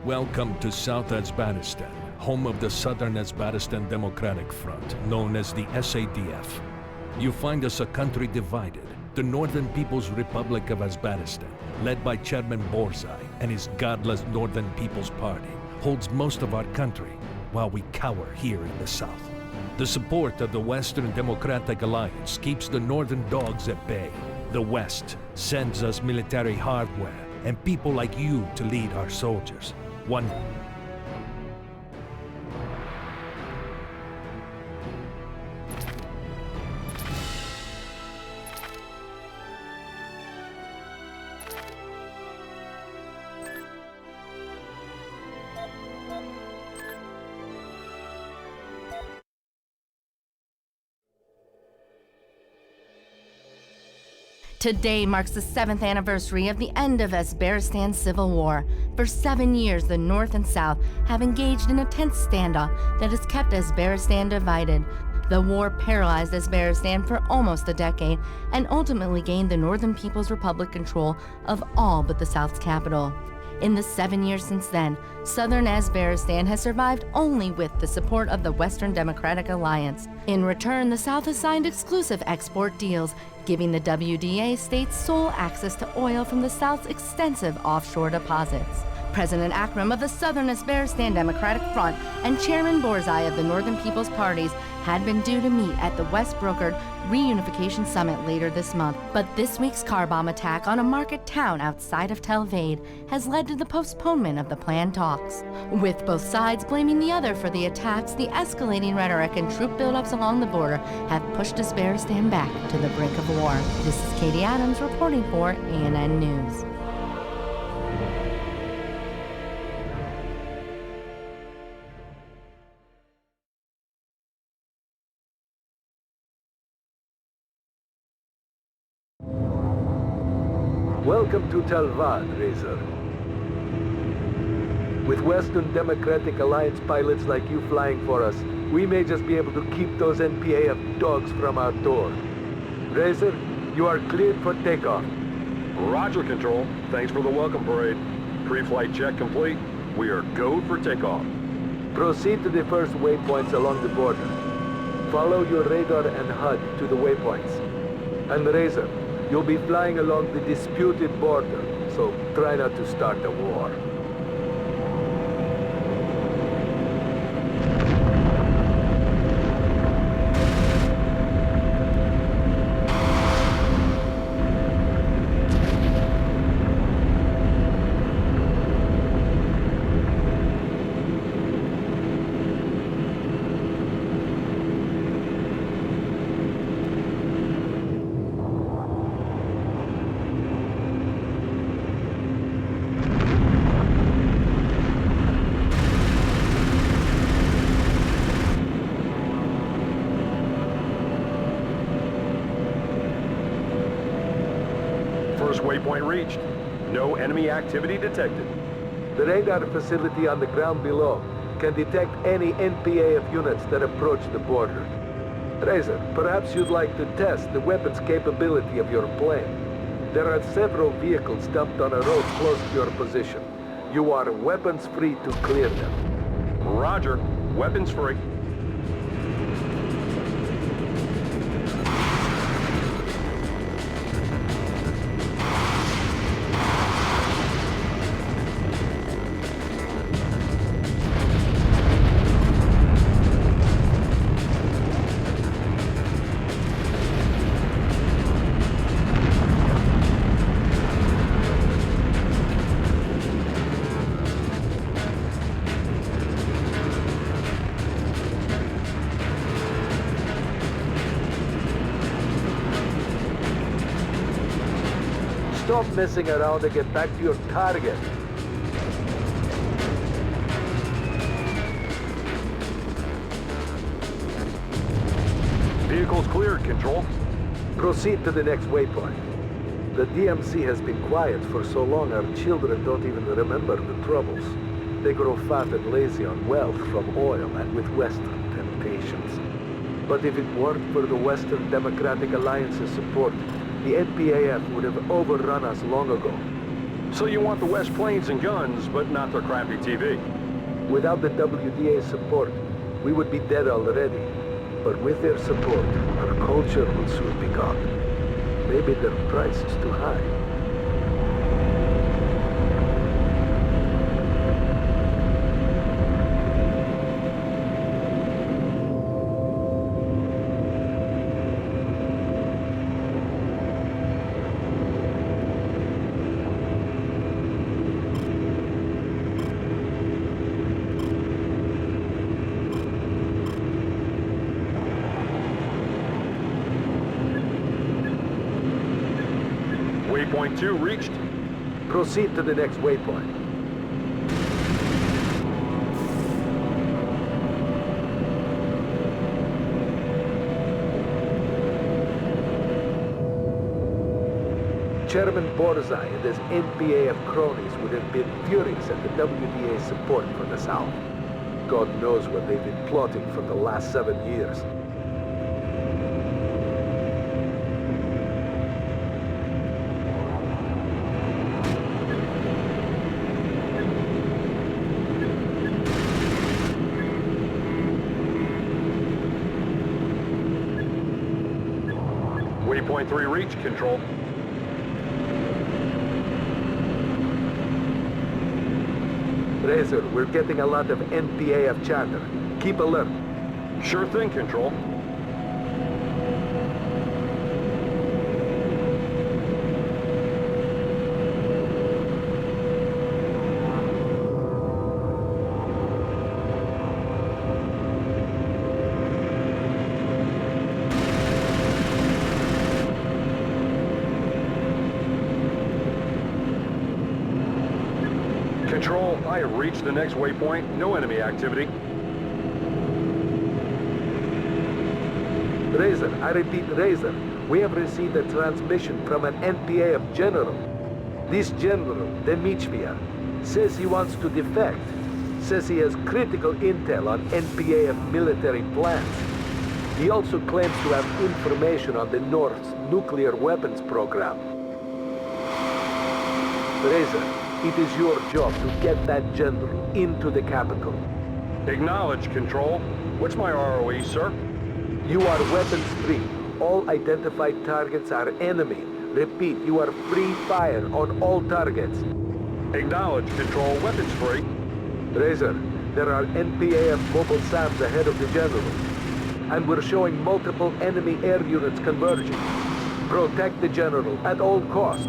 Welcome to South Uzbekistan, home of the Southern Uzbekistan Democratic Front, known as the SADF. You find us a country divided. The Northern People's Republic of Uzbekistan, led by Chairman Borzai and his godless Northern People's Party, holds most of our country, while we cower here in the South. The support of the Western Democratic Alliance keeps the Northern dogs at bay. The West sends us military hardware and people like you to lead our soldiers. One Today marks the 7th anniversary of the end of Uzbekistan's civil war. For 7 years, the North and South have engaged in a tense standoff that has kept Uzbekistan divided. The war paralyzed Uzbekistan for almost a decade and ultimately gained the Northern People's Republic control of all but the South's capital. In the 7 years since then, Southern Uzbekistan has survived only with the support of the Western Democratic Alliance. In return, the South has signed exclusive export deals, giving the WDA states sole access to oil from the South's extensive offshore deposits. President Akram of the Southern Uzbekistan Democratic Front and Chairman Borzai of the Northern People's Parties had been due to meet at the West-brokered Reunification Summit later this month. But this week's car bomb attack on a market town outside of Tel Aviv has led to the postponement of the planned talks. With both sides blaming the other for the attacks, the escalating rhetoric and troop buildups along the border have pushed Uzbekistan back to the brink of war. This is Katie Adams reporting for ANN News. Welcome to Talvad, Razor. With Western Democratic Alliance pilots like you flying for us, we may just be able to keep those NPAF dogs from our door. Razor, you are cleared for takeoff. Roger, Control. Thanks for the welcome parade. Pre-flight check complete. We are go for takeoff. Proceed to the first waypoints along the border. Follow your radar and HUD to the waypoints. And Razor, you'll be flying along the disputed border, so try not to start a war. First waypoint reached. No enemy activity detected. The radar facility on the ground below can detect any NPAF units that approach the border. Razor, perhaps you'd like to test the weapons capability of your plane. There are several vehicles dumped on a road close to your position. You are weapons free to clear them. Roger. Weapons free. Stop messing around and get back to your target. Vehicles cleared, Control. Proceed to the next waypoint. The DMC has been quiet for so long our children don't even remember the troubles. They grow fat and lazy on wealth from oil and with Western temptations. But if it weren't for the Western Democratic Alliance's support, the NPAF would have overrun us long ago. So you want the West planes and guns, but not their crappy TV. Without the WDA's support, we would be dead already. But with their support, our culture will soon be gone. Maybe their price is too high. Waypoint 2 reached. Proceed to the next waypoint. Chairman Borzai and his NPA of cronies would have been furious at the WDA's support for the South. God knows what they've been plotting for the last 7 years. Waypoint 3 reached, Control. Razor, we're getting a lot of NPAF chatter. Keep alert. Sure thing, Control. Control, I have reached the next waypoint. No enemy activity. Razor, I repeat, Razor. We have received a transmission from an NPAF general. This general, Demichvia, says he wants to defect. Says he has critical intel on NPAF military plans. He also claims to have information on the North's nuclear weapons program. Razor, it is your job to get that general into the capital. Acknowledge, Control. What's my ROE, sir? You are weapons free. All identified targets are enemy. Repeat, you are free fire on all targets. Acknowledge, Control. Weapons free. Razor, there are NPAF mobile SAMs ahead of the general. And we're showing multiple enemy air units converging. Protect the general at all costs.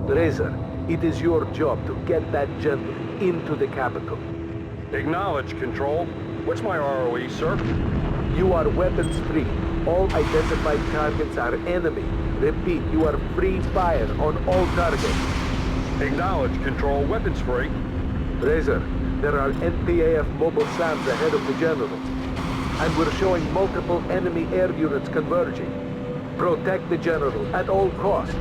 Razor, it is your job to get that general into the capital. Acknowledge, Control. What's my ROE, sir? You are weapons free. All identified targets are enemy. Repeat, you are free fire on all targets. Acknowledge, Control. Weapons free. Razor, there are NPAF mobile SAMs ahead of the general. And we're showing multiple enemy air units converging. Protect the general at all costs.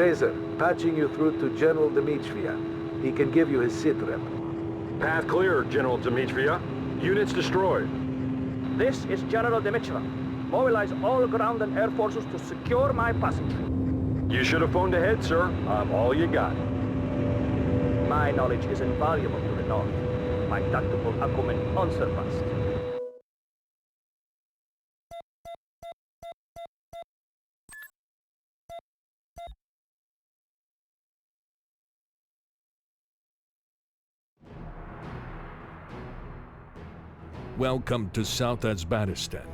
Razor, patching you through to General Dmitriev. He can give you his sitrep. Path clear, General Dmitriev. Units destroyed. This is General Dmitriev. Mobilize all ground and air forces to secure my passage. You should have phoned ahead, sir. I'm all you got. My knowledge is invaluable to the North. My tactical acumen unsurpassed. Welcome to South Uzbekistan,